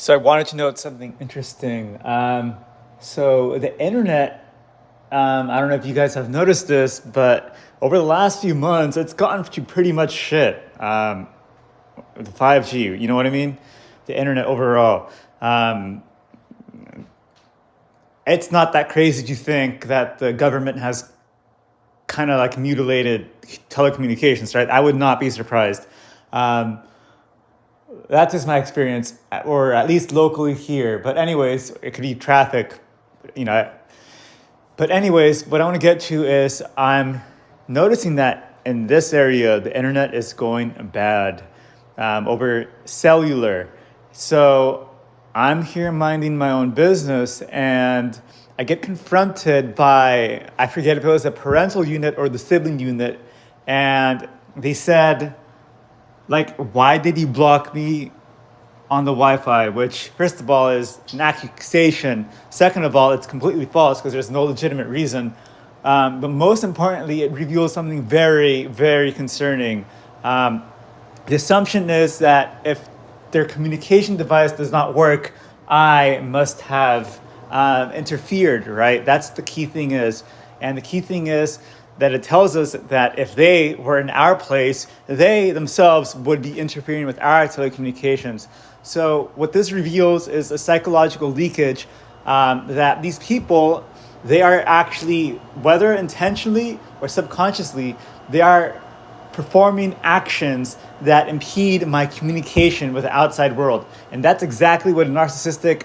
So I wanted to note something interesting. So the internet, I don't know if you guys have noticed this, but over the last few months, it's gotten to pretty much shit. The 5G, you know what I mean? The internet overall. It's not that crazy to think that the government has kind of like mutilated telecommunications, right? I would not be surprised. Um, That's just my experience, or at least locally here. But anyways, it could be traffic, you know. But anyways, what I want to get to is I'm noticing that in this area, the internet is going bad over cellular. So I'm here minding my own business, and I get confronted by, I forget if it was a parental unit or the sibling unit, and they said, like, why did you block me on the Wi-Fi? Which, first of all, is an accusation. Second of all, it's completely false because there's no legitimate reason. But most importantly, it reveals something very, very concerning. Um, the assumption is that if their communication device does not work, I must have interfered, right? That's the key thing is. And the key thing is that it tells us that if they were in our place, they themselves would be interfering with our telecommunications. So what this reveals is a psychological leakage that these people, they are actually, whether intentionally or subconsciously, they are performing actions that impede my communication with the outside world. And that's exactly what a narcissistic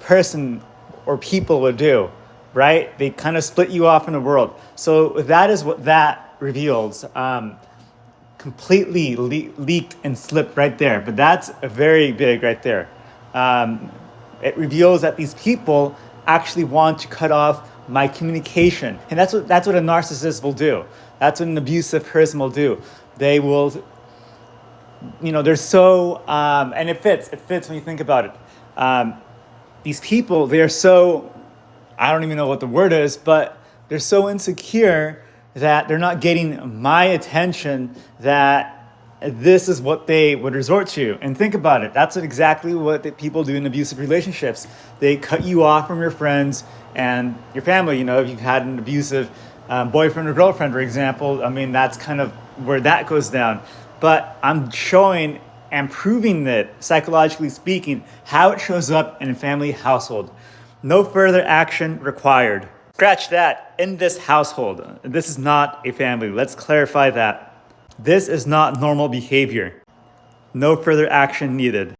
person or people would do, right? They kind of split you off in the world. So that is what that reveals. Completely leaked and slipped right there. But that's a very big right there. It reveals that these people actually want to cut off my communication. And that's what a narcissist will do. That's what an abusive person will do. They will, they're so, and it fits when you think about it. These people, they're so, I don't even know what the word is, but they're so insecure that they're not getting my attention, that this is what they would resort to. And think about it. That's exactly what the people do in abusive relationships. They cut you off from your friends and your family. If you've had an abusive boyfriend or girlfriend, for example, I mean, that's kind of where that goes down. But I'm showing and proving that, psychologically speaking, how it shows up in a family household. No further action required. Scratch that. In this household, this is not a family. Let's clarify that. This is not normal behavior. No further action needed.